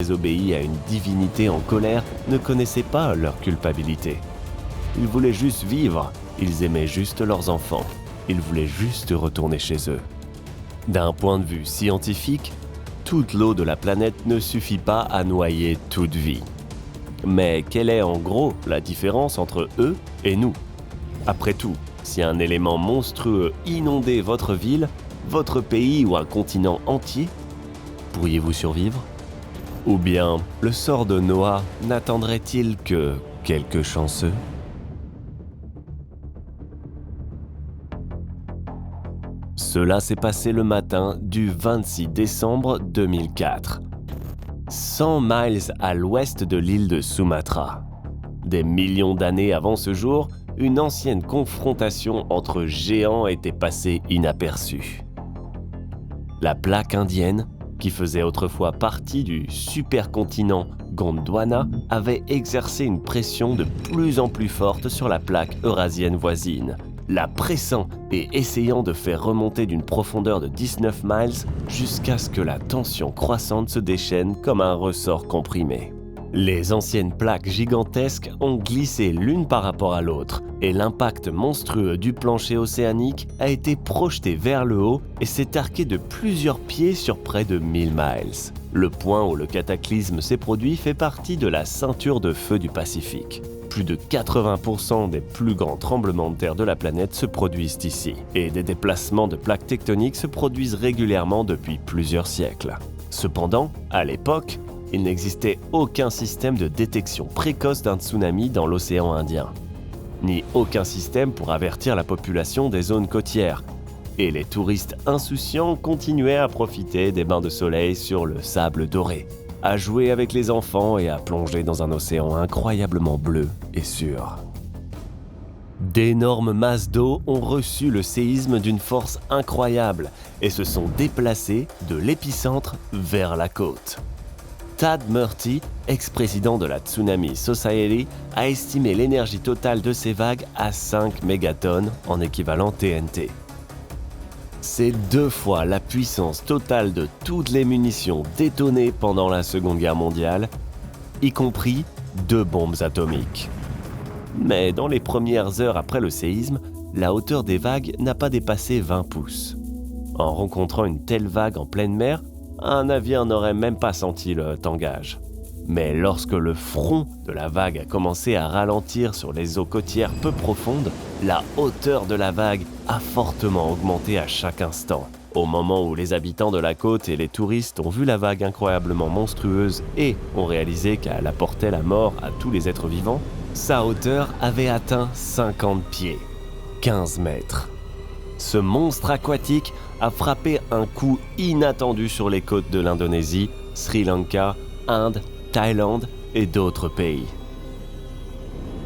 désobéi à une divinité en colère ne connaissaient pas leur culpabilité. Ils voulaient juste vivre, ils aimaient juste leurs enfants, ils voulaient juste retourner chez eux. D'un point de vue scientifique, toute l'eau de la planète ne suffit pas à noyer toute vie. Mais quelle est en gros la différence entre eux et nous ? Après tout, si un élément monstrueux inondait votre ville, votre pays ou un continent entier, pourriez-vous survivre ? Ou bien le sort de Noah n'attendrait-il que quelques chanceux ? Cela s'est passé le matin du 26 décembre 2004, 100 miles à l'ouest de l'île de Sumatra. Des millions d'années avant ce jour, une ancienne confrontation entre géants était passée inaperçue. La plaque indienne, qui faisait autrefois partie du supercontinent Gondwana, avait exercé une pression de plus en plus forte sur la plaque eurasienne voisine, la pressant et essayant de faire remonter d'une profondeur de 19 miles jusqu'à ce que la tension croissante se déchaîne comme un ressort comprimé. Les anciennes plaques gigantesques ont glissé l'une par rapport à l'autre et l'impact monstrueux du plancher océanique a été projeté vers le haut et s'est arqué de plusieurs pieds sur près de 1000 miles. Le point où le cataclysme s'est produit fait partie de la ceinture de feu du Pacifique. Plus de 80% des plus grands tremblements de terre de la planète se produisent ici, et des déplacements de plaques tectoniques se produisent régulièrement depuis plusieurs siècles. Cependant, à l'époque, il n'existait aucun système de détection précoce d'un tsunami dans l'océan Indien, ni aucun système pour avertir la population des zones côtières, et les touristes insouciants continuaient à profiter des bains de soleil sur le sable doré, à jouer avec les enfants et à plonger dans un océan incroyablement bleu et sûr. D'énormes masses d'eau ont reçu le séisme d'une force incroyable et se sont déplacées de l'épicentre vers la côte. Tad Murty, ex-président de la Tsunami Society, a estimé l'énergie totale de ces vagues à 5 mégatonnes en équivalent TNT. C'est 2 fois la puissance totale de toutes les munitions détonées pendant la Seconde Guerre mondiale, y compris 2 bombes atomiques. Mais dans les premières heures après le séisme, la hauteur des vagues n'a pas dépassé 20 pouces. En rencontrant une telle vague en pleine mer, un navire n'aurait même pas senti le tangage. Mais lorsque le front de la vague a commencé à ralentir sur les eaux côtières peu profondes, la hauteur de la vague a fortement augmenté à chaque instant. Au moment où les habitants de la côte et les touristes ont vu la vague incroyablement monstrueuse et ont réalisé qu'elle apportait la mort à tous les êtres vivants, sa hauteur avait atteint 50 pieds, 15 mètres. Ce monstre aquatique a frappé un coup inattendu sur les côtes de l'Indonésie, Sri Lanka, Inde, Thaïlande et d'autres pays.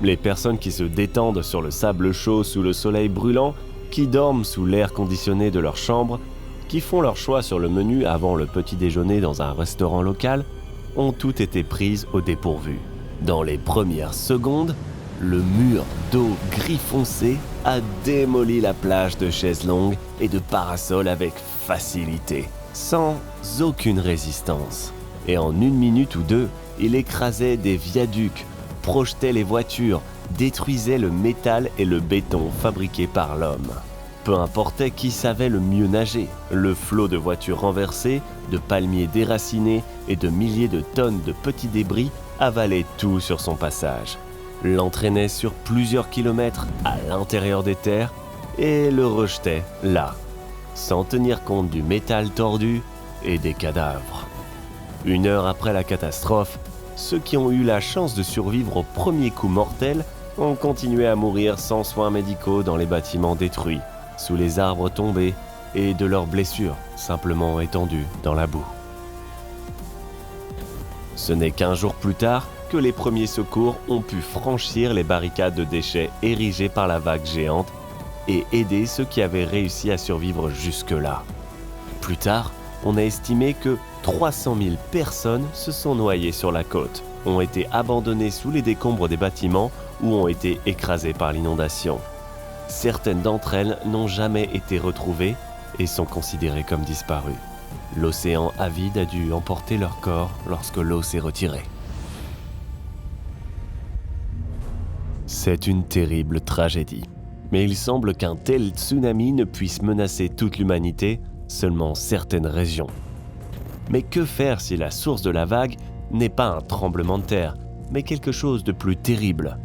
Les personnes qui se détendent sur le sable chaud sous le soleil brûlant, qui dorment sous l'air conditionné de leur chambre, qui font leur choix sur le menu avant le petit déjeuner dans un restaurant local, ont toutes été prises au dépourvu. Dans les premières secondes, le mur d'eau gris foncé a démoli la plage de chaises longues et de parasols avec facilité, sans aucune résistance. Et en 1 minute ou 2, il écrasait des viaducs, projetait les voitures, détruisait le métal et le béton fabriqués par l'homme. Peu importait qui savait le mieux nager, le flot de voitures renversées, de palmiers déracinés et de milliers de tonnes de petits débris avalait tout sur son passage, l'entraînait sur plusieurs kilomètres à l'intérieur des terres et le rejetait là, sans tenir compte du métal tordu et des cadavres. 1 heure après la catastrophe, ceux qui ont eu la chance de survivre au premier coup mortel ont continué à mourir sans soins médicaux dans les bâtiments détruits, sous les arbres tombés et de leurs blessures simplement étendues dans la boue. Ce n'est qu'1 jour plus tard que les premiers secours ont pu franchir les barricades de déchets érigées par la vague géante et aider ceux qui avaient réussi à survivre jusque-là. Plus tard, on a estimé que 300 000 personnes se sont noyées sur la côte, ont été abandonnées sous les décombres des bâtiments ou ont été écrasées par l'inondation. Certaines d'entre elles n'ont jamais été retrouvées et sont considérées comme disparues. L'océan avide a dû emporter leur corps lorsque l'eau s'est retirée. C'est une terrible tragédie, mais il semble qu'un tel tsunami ne puisse menacer toute l'humanité, seulement certaines régions. Mais que faire si la source de la vague n'est pas un tremblement de terre, mais quelque chose de plus terrible?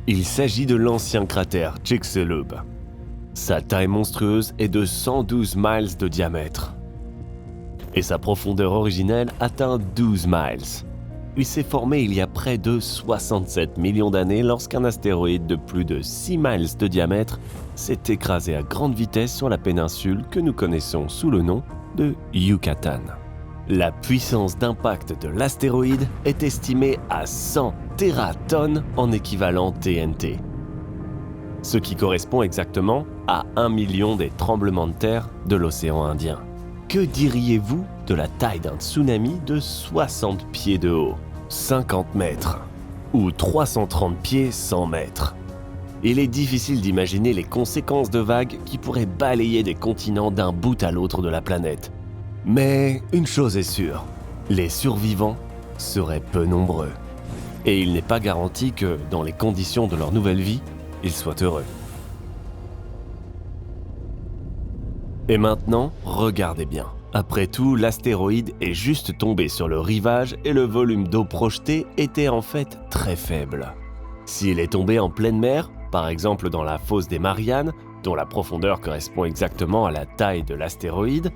Il s'agit de l'ancien cratère Chicxulub. Sa taille monstrueuse est de 112 miles de diamètre. Et sa profondeur originelle atteint 12 miles. Il s'est formé il y a près de 67 millions d'années lorsqu'un astéroïde de plus de 6 miles de diamètre s'est écrasé à grande vitesse sur la péninsule que nous connaissons sous le nom de Yucatan. La puissance d'impact de l'astéroïde est estimée à 100 tératonnes en équivalent TNT, ce qui correspond exactement à 1 million des tremblements de terre de l'océan Indien. Que diriez-vous de la taille d'un tsunami de 60 pieds de haut, 50 mètres, ou 330 pieds 100 mètres? Il est difficile d'imaginer les conséquences de vagues qui pourraient balayer des continents d'un bout à l'autre de la planète. Mais une chose est sûre, les survivants seraient peu nombreux. Et il n'est pas garanti que, dans les conditions de leur nouvelle vie, ils soient heureux. Et maintenant, regardez bien. Après tout, l'astéroïde est juste tombé sur le rivage et le volume d'eau projeté était en fait très faible. S'il est tombé en pleine mer, par exemple dans la fosse des Mariannes, dont la profondeur correspond exactement à la taille de l'astéroïde,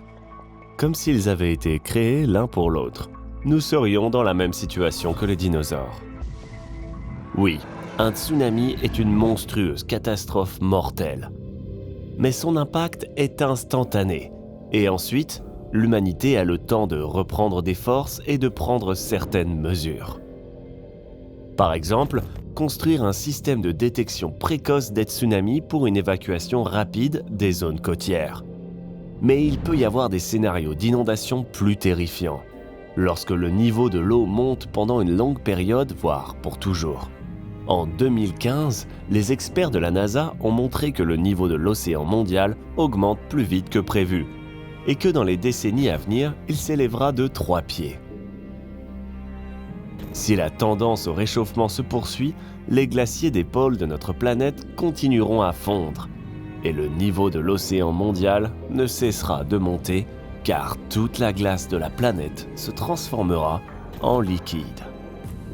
comme s'ils avaient été créés l'un pour l'autre, nous serions dans la même situation que les dinosaures. Oui, un tsunami est une monstrueuse catastrophe mortelle. Mais son impact est instantané, et ensuite, l'humanité a le temps de reprendre des forces et de prendre certaines mesures. Par exemple, construire un système de détection précoce des tsunamis pour une évacuation rapide des zones côtières. Mais il peut y avoir des scénarios d'inondation plus terrifiants, lorsque le niveau de l'eau monte pendant une longue période, voire pour toujours. En 2015, les experts de la NASA ont montré que le niveau de l'océan mondial augmente plus vite que prévu, et que dans les décennies à venir, il s'élèvera de 3 pieds. Si la tendance au réchauffement se poursuit, les glaciers des pôles de notre planète continueront à fondre, et le niveau de l'océan mondial ne cessera de monter, car toute la glace de la planète se transformera en liquide.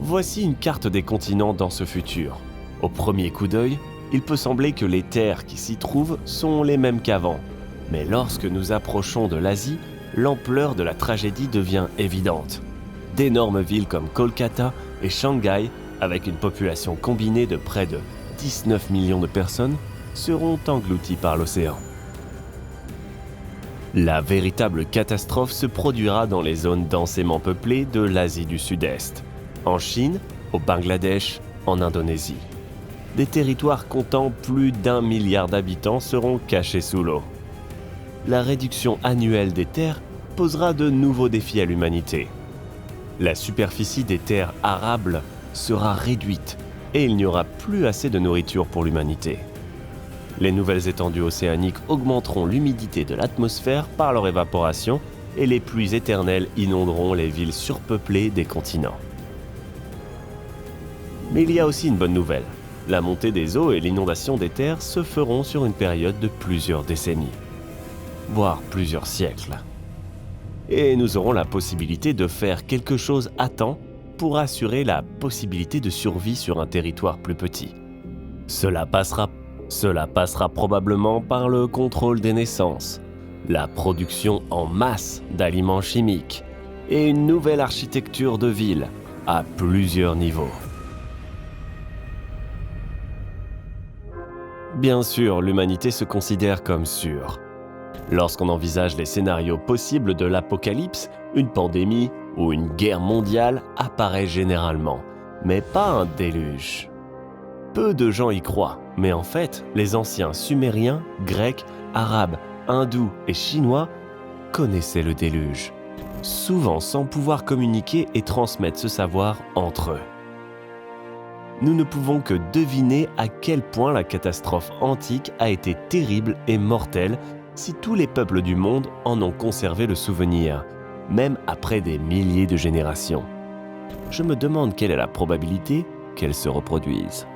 Voici une carte des continents dans ce futur. Au premier coup d'œil, il peut sembler que les terres qui s'y trouvent sont les mêmes qu'avant. Mais lorsque nous approchons de l'Asie, l'ampleur de la tragédie devient évidente. D'énormes villes comme Kolkata et Shanghai, avec une population combinée de près de 19 millions de personnes, seront englouties par l'océan. La véritable catastrophe se produira dans les zones densément peuplées de l'Asie du Sud-Est, en Chine, au Bangladesh, en Indonésie. Des territoires comptant plus d'1 milliard d'habitants seront cachés sous l'eau. La réduction annuelle des terres posera de nouveaux défis à l'humanité. La superficie des terres arables sera réduite et il n'y aura plus assez de nourriture pour l'humanité. Les nouvelles étendues océaniques augmenteront l'humidité de l'atmosphère par leur évaporation et les pluies éternelles inonderont les villes surpeuplées des continents. Mais il y a aussi une bonne nouvelle. La montée des eaux et l'inondation des terres se feront sur une période de plusieurs décennies, voire plusieurs siècles. Et nous aurons la possibilité de faire quelque chose à temps pour assurer la possibilité de survie sur un territoire plus petit. Cela passera probablement par le contrôle des naissances, la production en masse d'aliments chimiques et une nouvelle architecture de ville à plusieurs niveaux. Bien sûr, l'humanité se considère comme sûre. Lorsqu'on envisage les scénarios possibles de l'apocalypse, une pandémie ou une guerre mondiale apparaît généralement, mais pas un déluge. Peu de gens y croient, mais en fait, les anciens sumériens, grecs, arabes, hindous et chinois connaissaient le déluge, souvent sans pouvoir communiquer et transmettre ce savoir entre eux. Nous ne pouvons que deviner à quel point la catastrophe antique a été terrible et mortelle si tous les peuples du monde en ont conservé le souvenir, même après des milliers de générations. Je me demande quelle est la probabilité qu'elles se reproduisent.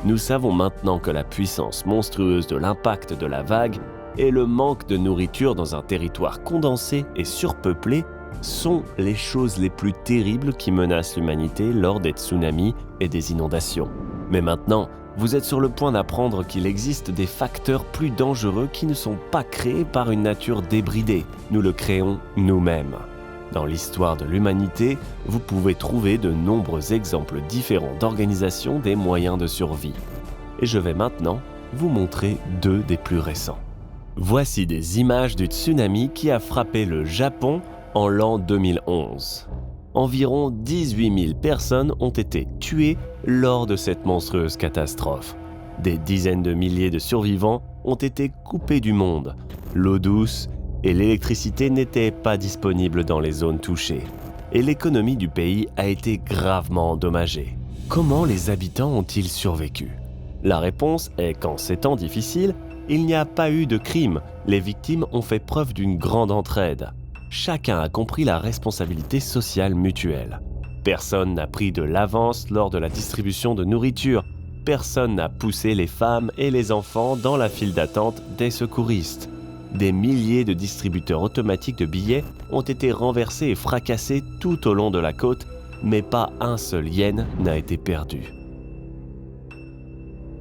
Nous savons maintenant que la puissance monstrueuse de l'impact de la vague et le manque de nourriture dans un territoire condensé et surpeuplé sont les choses les plus terribles qui menacent l'humanité lors des tsunamis et des inondations. Mais maintenant, vous êtes sur le point d'apprendre qu'il existe des facteurs plus dangereux qui ne sont pas créés par une nature débridée. Nous le créons nous-mêmes. Dans l'histoire de l'humanité, vous pouvez trouver de nombreux exemples différents d'organisation des moyens de survie. Et je vais maintenant vous montrer 2 des plus récents. Voici des images du tsunami qui a frappé le Japon en l'an 2011. Environ 18 000 personnes ont été tuées lors de cette monstrueuse catastrophe. Des dizaines de milliers de survivants ont été coupés du monde. L'eau douce et l'électricité n'étaient pas disponibles dans les zones touchées. Et l'économie du pays a été gravement endommagée. Comment les habitants ont-ils survécu ? La réponse est qu'en ces temps difficiles, il n'y a pas eu de crime. Les victimes ont fait preuve d'une grande entraide. Chacun a compris la responsabilité sociale mutuelle. Personne n'a pris de l'avance lors de la distribution de nourriture. Personne n'a poussé les femmes et les enfants dans la file d'attente des secouristes. Des milliers de distributeurs automatiques de billets ont été renversés et fracassés tout au long de la côte, mais pas un seul yen n'a été perdu.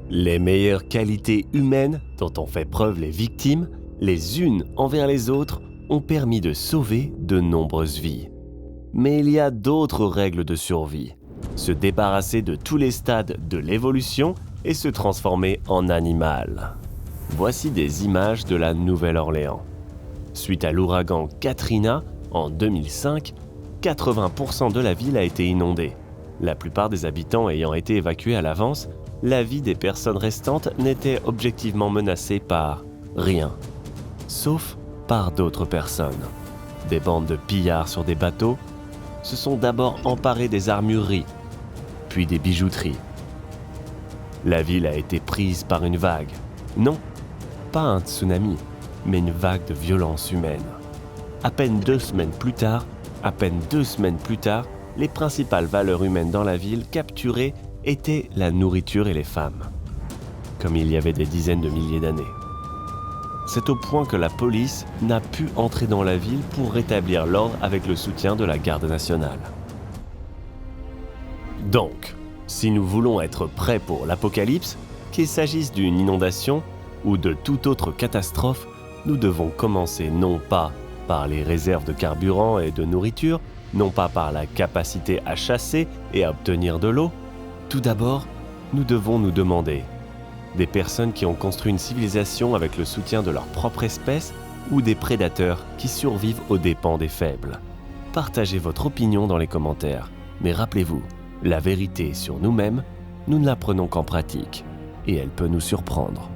Les meilleures qualités humaines dont ont fait preuve les victimes, les unes envers les autres, ont permis de sauver de nombreuses vies. Mais il y a d'autres règles de survie. Se débarrasser de tous les stades de l'évolution et se transformer en animal. Voici des images de la Nouvelle-Orléans. Suite à l'ouragan Katrina, en 2005, 80% de la ville a été inondée. La plupart des habitants ayant été évacués à l'avance, la vie des personnes restantes n'était objectivement menacée par rien, sauf par d'autres personnes. Des bandes de pillards sur des bateaux se sont d'abord emparés des armureries, puis des bijouteries. La ville a été prise par une vague. Non, pas un tsunami, mais une vague de violence humaine. À peine 2 semaines plus tard, les principales valeurs humaines dans la ville capturées étaient la nourriture et les femmes, comme il y avait des dizaines de milliers d'années. C'est au point que la police n'a pu entrer dans la ville pour rétablir l'ordre avec le soutien de la garde nationale. Donc, si nous voulons être prêts pour l'apocalypse, qu'il s'agisse d'une inondation ou de toute autre catastrophe, nous devons commencer non pas par les réserves de carburant et de nourriture, non pas par la capacité à chasser et à obtenir de l'eau. Tout d'abord, nous devons nous demander: des personnes qui ont construit une civilisation avec le soutien de leur propre espèce ou des prédateurs qui survivent aux dépens des faibles? Partagez votre opinion dans les commentaires, mais rappelez-vous, la vérité sur nous-mêmes, nous ne la prenons qu'en pratique, et elle peut nous surprendre.